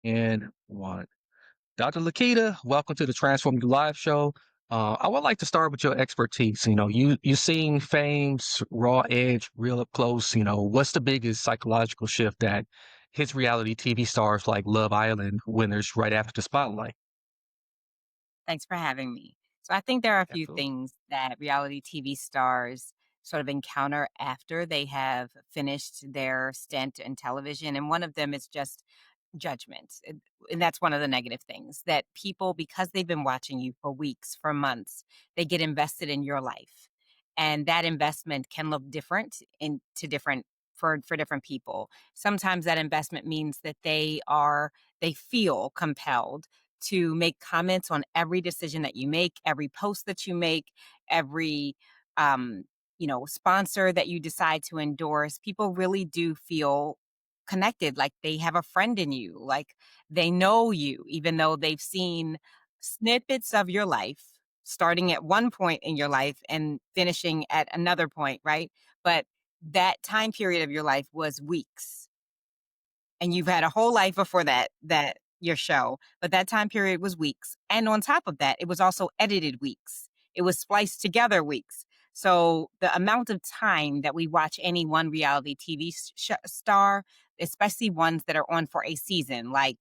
And one. Dr. Lakita, welcome to the Transform Your Live show. I would like to start with your expertise. You seen Fame's raw edge real up close. What's the biggest psychological shift that hits reality TV stars like Love Island winners right after the spotlight? Thanks for having me. So I think there are a few Absolutely. things that reality TV stars sort of encounter after they have finished their stint in television. And one of them is just judgment. And that's one of the negative things that people, because they've been watching you for weeks, for months, they get invested in your life. And that investment can look different for different people. Sometimes that investment means that they feel compelled to make comments on every decision that you make, every post that you make, every um, sponsor that you decide to endorse. People really do feel connected, like they have a friend in you, like they know you, even though they've seen snippets of your life starting at one point in your life and finishing at another point, right? But that time period of your life was weeks, and you've had a whole life before that your show, but that time period was weeks, and on top of that, it was also edited weeks. It was spliced together weeks. So, the amount of time that we watch any one reality TV star, especially ones that are on for a season, like,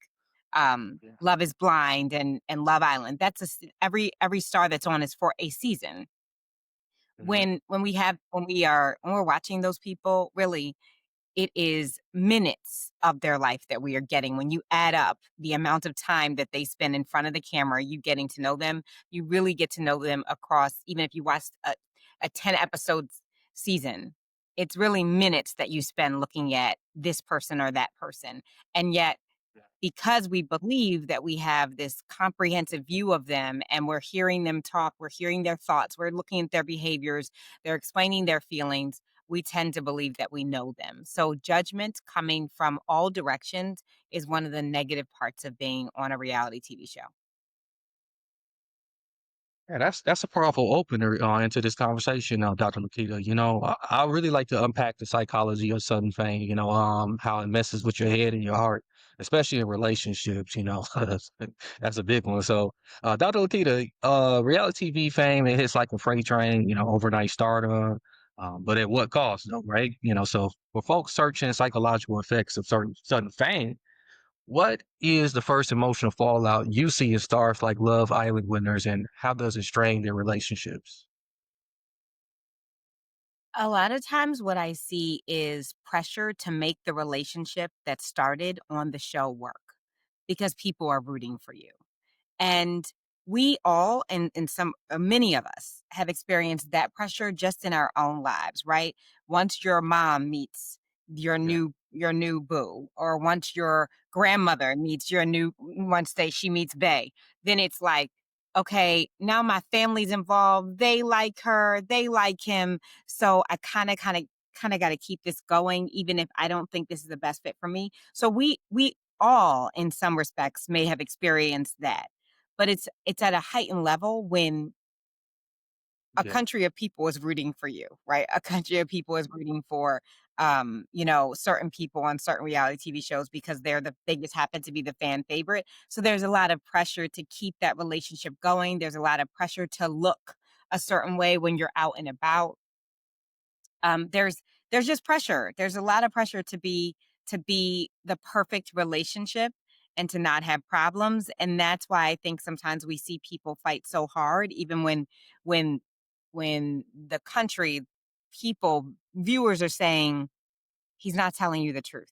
Yeah. Love is Blind and Love Island, that's every star that's on is for a season. Mhm. When we're watching those people, really, it is minutes of their life that we are getting. When you add up the amount of time that they spend in front of the camera, you getting to know them, you really get to know them across, even if you watched a 10 episodes season, it's really minutes that you spend looking at this person or that person. And yet, Yeah. because we believe that we have this comprehensive view of them and we're hearing them talk, we're hearing their thoughts, we're looking at their behaviors, they're explaining their feelings, we tend to believe that we know them. So, judgment coming from all directions is one of the negative parts of being on a reality TV show. Yeah, that's a powerful opener into this conversation, Dr. Lakita. I really like to unpack the psychology of sudden fame. How it messes with your head and your heart, especially in relationships. That's a big one. So, Dr. Lakita, reality TV fame it hits like a freight train. Overnight stardom, but at what cost, though, right? So for folks searching psychological effects of certain sudden fame. What is the first emotional fallout you see in stars like Love Island winners, and how does it strain their relationships? A lot of times, what I see is pressure to make the relationship that started on the show work because people are rooting for you. And we all, and some, many of us, have experienced that pressure just in our own lives, right? Once your mom meets Yeah, your new boo, or once your grandmother meets your new, once she meets Bay, then it's like, okay, now my family's involved. They like her, they like him, so I kind of got to keep this going, even if I don't think this is the best fit for me. So we all, in some respects, may have experienced that, but it's at a heightened level when a yeah, country of people is rooting for you, right? A country of people is rooting for, certain people on certain reality TV shows because they just happen to be the fan favorite. So there's a lot of pressure to keep that relationship going. There's a lot of pressure to look a certain way when you're out and about. There's just pressure. There's a lot of pressure to be the perfect relationship and to not have problems, and that's why I think sometimes we see people fight so hard, even when when the country people viewers are saying he's not telling you the truth.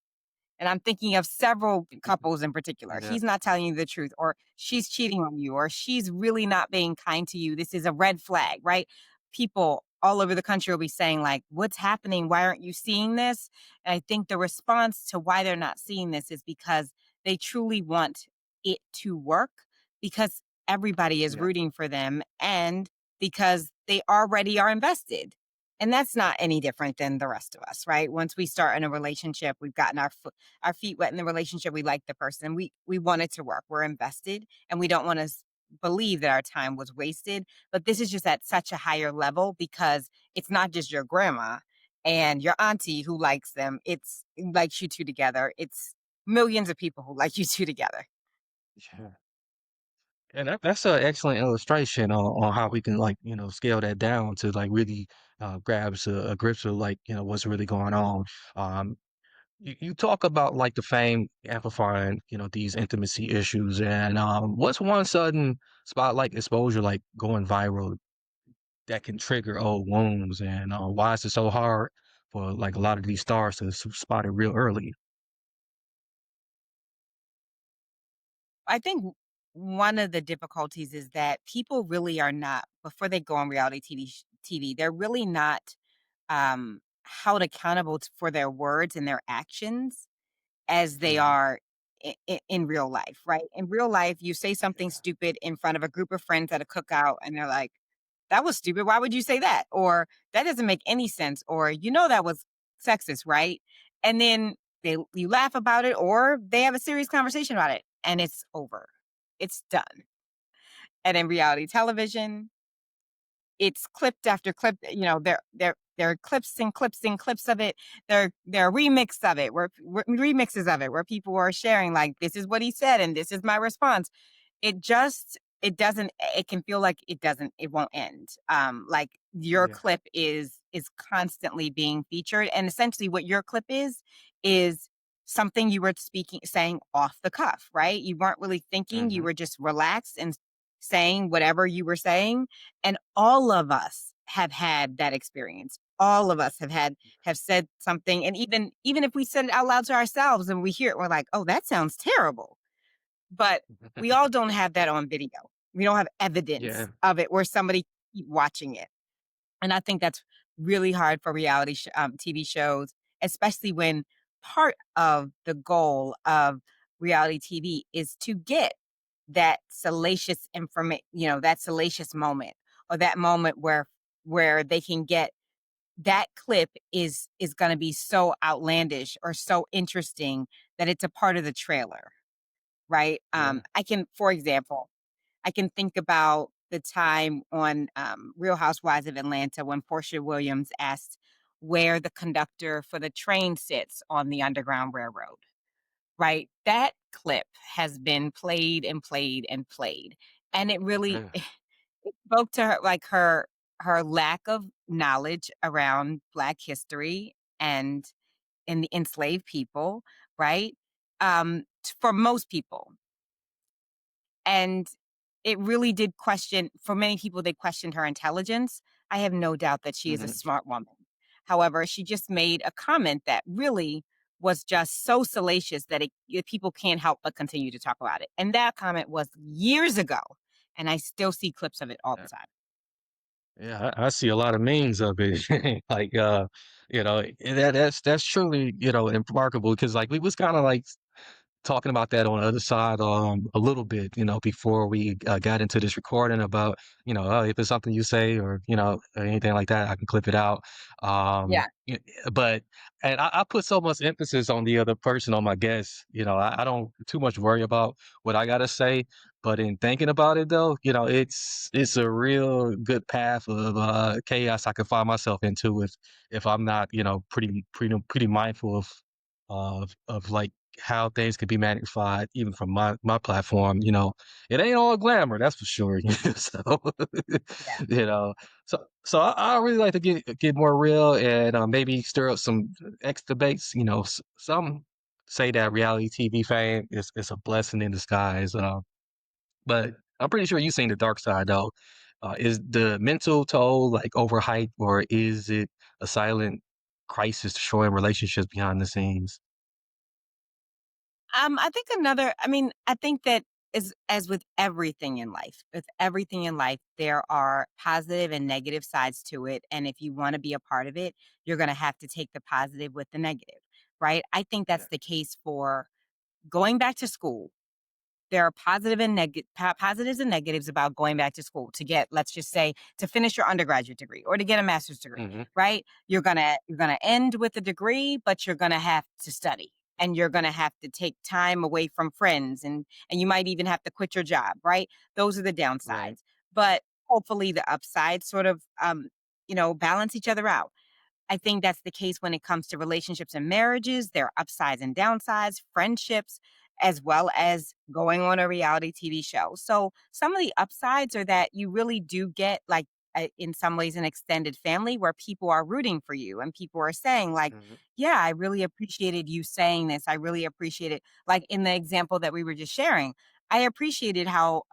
And I'm thinking of several couples in particular. yeah, He's not telling you the truth, or she's cheating on you, or she's really not being kind to you. This is a red flag, right? People all over the country will be saying, like, what's happening? Why aren't you seeing this? And I think the response to why they're not seeing this is because they truly want it to work, because everybody is yeah, rooting for them and because they already are invested. And that's not any different than the rest of us, right? Once we start in a relationship, we've gotten our feet wet in the relationship. We like the person. We want it to work. We're invested, and we don't want to believe that our time was wasted. But this is just at such a higher level because it's not just your grandma and your auntie who likes them. It's likes you two together. It's millions of people who like you 2 together. Yeah. And that's an excellent illustration on how we can like, scale that down to like really grabs a grips of like, what's really going on. Um, you talk about like the fame amplifying, these intimacy issues and what's one sudden spotlight exposure like going viral that can trigger old wounds and why is it so hard for like a lot of these stars to spot it real early? I think one of the difficulties is that people really are not before they go on reality TV, they're really not, held accountable for their words and their actions as they Mhm. are in real life, right? In real life, you say something Yeah. stupid in front of a group of friends at a cookout, and they're like, "That was stupid. Why would you say that?" Or "That doesn't make any sense." Or "You know that was sexist, right?" And then you laugh about it, or they have a serious conversation about it, and it's over. It's done. And in reality television, it's clipped after clip, there are clips and clips and clips of it. There are remix of it where remixes of it where people are sharing like, "This is what he said, and this is my response." It doesn't it can feel like it won't end. Like your Yeah. clip is constantly being featured, and essentially what your clip is something you were saying off the cuff, right? You weren't really thinking, you Hmm. were just relaxed and saying whatever you were saying, and all of us have had that experience. All of us have said something, and even if we said it out loud to ourselves and we hear it, we're like, "Oh, that sounds terrible." But we all don't have that on video. We don't have evidence Yeah. of it where somebody keep watching it. And I think that's really hard for TV shows, especially when part of the goal of reality TV is to get that salacious information, that salacious moment or that moment where they can get that clip is going to be so outlandish or so interesting that it's a part of the trailer, right? Yeah. For example, I can think about the time on Real Housewives of Atlanta when Portia Williams asked where the conductor for the train sits on the Underground Railroad, right? That clip has been played and played and played. And it really Yeah. it spoke to her, like her lack of knowledge around Black history and the enslaved people, right? For most people, and it really did question for many people, they questioned her intelligence. I have no doubt that she is a Hmm. smart woman. However, she just made a comment that really was just so salacious that people can't help but continue to talk about it. And that comment was years ago, and I still see clips of it all the Yeah. time. Yeah, I see a lot of memes of it. Like, that's truly, remarkable because like we was kind of like talking about that on the other side a little bit, before we got into this recording about, oh, if it's something you say or, or anything like that, I can clip it out. Yeah. But I put so much emphasis on the other person, on my guest. I don't too much worry about what I gotta say. But in thinking about it though, it's a real good path of chaos I could find myself into if I'm not, pretty mindful of like how things could be magnified even from my platform. It ain't all glamour, that's for sure. So Yeah. you know so I really like to get more real and maybe stir up some X debates. Some say that reality TV fame is a blessing in disguise, but I'm pretty sure you've seen the dark side though. Is the mental toll like overhyped, or is it a silent crisis destroying relationships behind the scenes? I think that as with everything in life, there are positive and negative sides to it. And if you want to be a part of it, you're going to have to take the positive with the negative, right? I think Yeah. that's the case for going back to school. There are positives and negatives about going back to school to get, let's just say, to finish your undergraduate degree or to get a master's degree, Hmm. right? You're gonna end with a degree, but you're gonna have to study and you're gonna have to take time away from friends and you might even have to quit your job, right? Those are the Right. downsides. But hopefully the upsides sort of balance each other out. I think that's the case when it comes to relationships and marriages, their upsides and downsides, friendships, as well as going on a reality TV show. So, some of the upsides are that you really do get, like, in some ways, an extended family where people are rooting for you and people are saying, like, Mhm. yeah, I really appreciated you saying this. I really appreciate it. Like in the example that we were just sharing, I appreciated how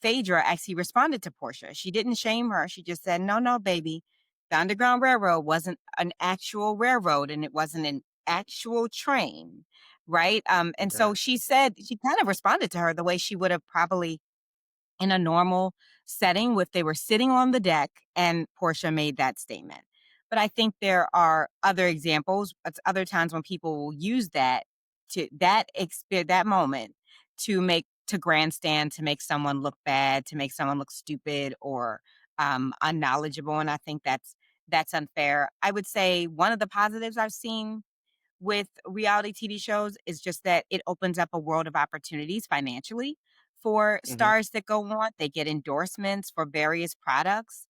Phaedra actually responded to Portia. She didn't shame her. She just said, no, no, baby. The Underground Railroad wasn't an actual railroad and it wasn't an actual train, right? And so Yeah. she said, she kind of responded to her the way she would have probably in a normal setting if they were sitting on the deck and Portia made that statement. But I think there are other examples, other times when people will use that moment to make to grandstand, to make someone look bad, to make someone look stupid or unknowledgeable. And I think that's unfair. I would say one of the positives I've seen with reality TV shows is just that it opens up a world of opportunities financially for Mhm. stars that go on. They get endorsements for various products.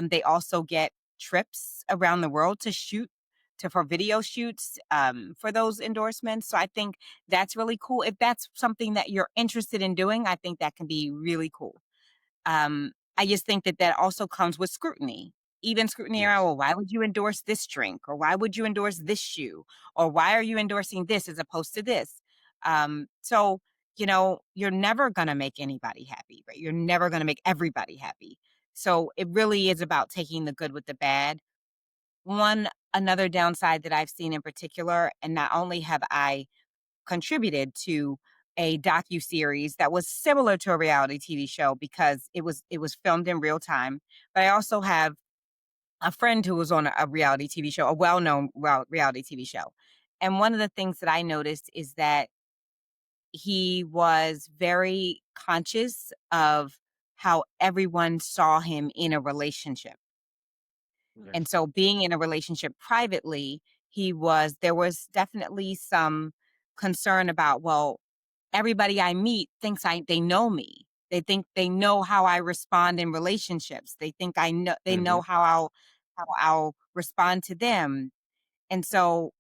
They also get trips around the world to shoot to for video shoots for those endorsements. So I think that's really cool. If that's something that you're interested in doing, I think that can be really cool. I just think that that also comes with scrutiny. Even scrutiny around, Yes. well, why would you endorse this drink? Or why would you endorse this shoe? Or why are you endorsing this as opposed to this? So, you're never going to make anybody happy, right? You're never going to make everybody happy. So it really is about taking the good with the bad. Another downside that I've seen in particular, and not only have I contributed to a docu-series that was similar to a reality TV show because it was filmed in real time. But I also have a friend who was on a reality TV show, a well-known reality TV show. And one of the things that I noticed is that he was very conscious of how everyone saw him in a relationship. And Yes. so being in a relationship privately, there was definitely some concern about, well, everybody I meet thinks they know me. They think they know how I respond in relationships. They know Mhm. how I'll respond to them. And so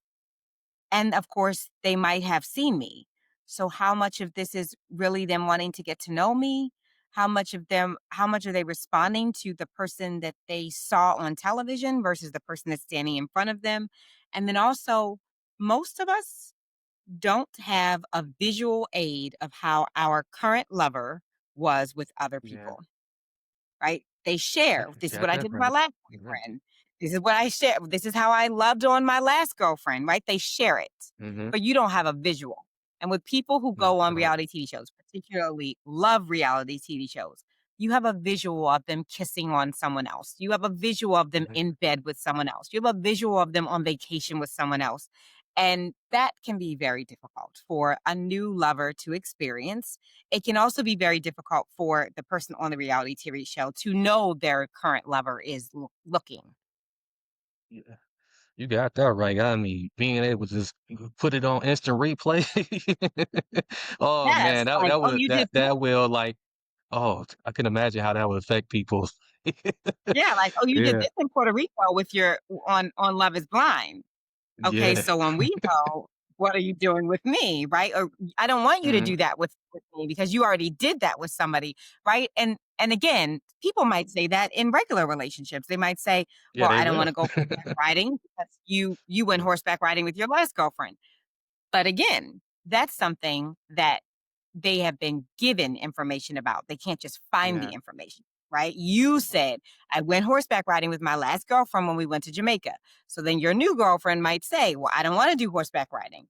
and of course they might have seen me. So how much of this is really them wanting to get to know me? How much are they responding to the person that they saw on television versus the person that's standing in front of them? And then also most of us don't have a visual aid of how our current lover was with other Yeah. people, right? They share, You "This is got what I that did with my right. last Mhm. boyfriend. This is what I shared. This is how I loved on my last girlfriend," right? They share it, Mhm. but you don't have a visual. And with people who No, go I on don't. reality TV shows, particularly love reality TV shows, you have a visual of them kissing on someone else. You have a visual of them Mhm. in bed with someone else. You have a visual of them on vacation with someone else. And that can be very difficult for a new lover to experience. It can also be very difficult for the person on the reality TV show to know their current lover is looking. Yeah. You got that right. I mean, being able to just put it on instant replay. Oh, man, Yes, that like, that "Oh, would you that did this?" that will, like I can imagine how that would affect people. Yeah, like, "Oh, you did Yeah. this in Puerto Rico with your on Love Is Blind." Okay, Yeah. so when we go, what are you doing with me, right? Or I don't want you to do Mhm. that with me because you already did that with somebody, right? And again, people might say that in regular relationships. They might say, Yeah, "Well, they I don't will. wanna go horseback riding because you went Yeah. horseback riding with your last girlfriend." But again, that's something that they have been given information about. They can't just find the Yeah. information, right? You said, "I went horseback riding with my last girlfriend when we went to Jamaica." So then your new girlfriend might say, "Well, I don't want to do horseback riding."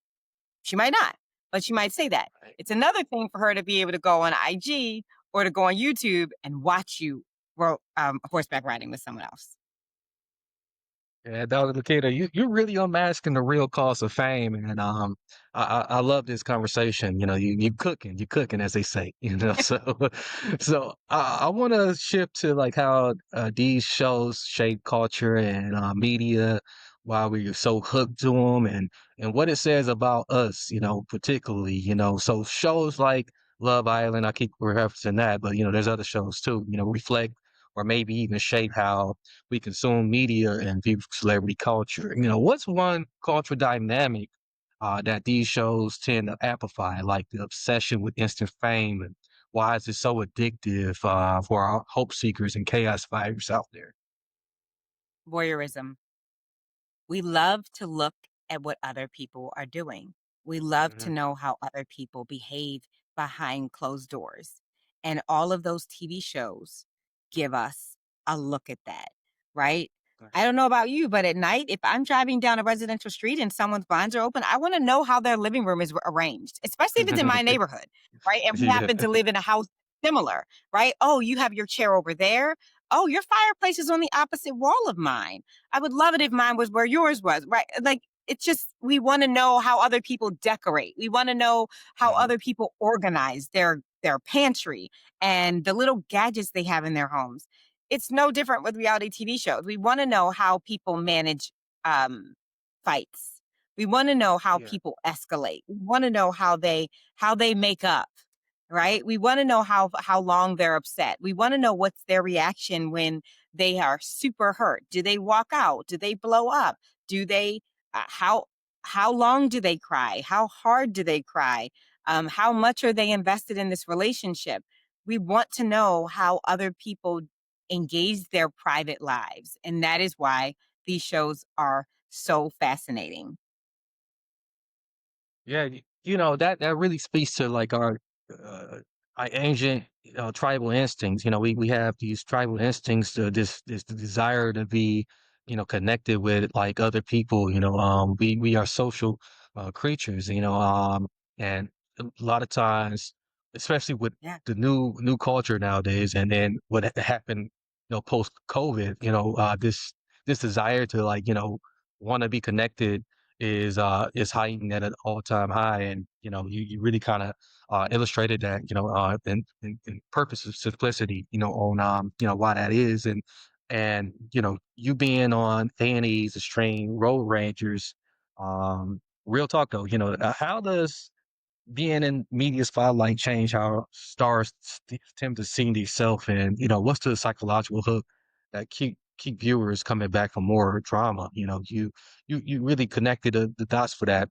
She might not, but she might say that. Right. It's another thing for her to be able to go on IG or to go on YouTube and watch you horseback riding with someone else. Yeah, Dr. Keita, you really unmasking the real cost of fame, and I love this conversation. You cooking as they say. So I want to shift to like how these shows shape culture and media, why we're so hooked to them, and what it says about us. Particularly. So shows like Love Island, I keep referencing that, but there's other shows too. Reflect or maybe even shape how we consume media and view celebrity culture. What's one cultural dynamic that these shows tend to amplify, like the obsession with instant fame, and why is it so addictive for our hope seekers and chaos fighters out there? Voyeurism. We love to look at what other people are doing. We love to Mhm. know how other people behave behind closed doors. And all of those TV shows give us a look at that, right? I don't know about you, but at night, if I'm driving down a residential street and someone's blinds are open, I want to know how their living room is arranged, especially if it's in my neighborhood, right? And we Yeah. happen to live in a house similar, right? Oh, you have your chair over there. Oh, your fireplace is on the opposite wall of mine. I would love it if mine was where yours was, right? Like, it's just we want to know how other people decorate. We want to know how Mhm. other people organize their pantry and the little gadgets they have in their homes. It's no different with reality TV shows. We want to know how people manage um, fights. We want to know how Yeah. people escalate. We want to know how they make up, right? We want to know how long they're upset. We want to know what's their reaction when they are super hurt. Do they walk out? Do they blow up? Do they how long do they cry? How hard do they cry? How much are they invested in this relationship? We want to know how other people engage their private lives, and that is why these shows are so fascinating. Yeah, that really speaks to like uh, our ancient tribal instincts. We have these tribal instincts, this desire to be, connected with like other people. We are social creatures. And a lot of times, especially with Yeah. the new culture nowadays, and then what happened, post COVID. This desire to like want to be connected is heightened at an all-time high, and you really kind of illustrated that, in purpose of simplicity, on why that is. And you being on A&E's the stream Road Rangers. Real talk though, how does being in media spotlight change how stars tend to see themselves, and what's the psychological hook that keep viewers coming back for more drama? You really connected the dots for that.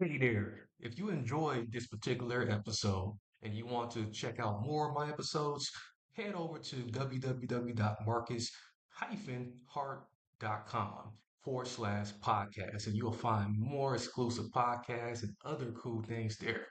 Hey there. If you enjoyed this particular episode and you want to check out more of my episodes, head over to www.marcus-hart.com/podcast and you'll find more exclusive podcasts and other cool things there.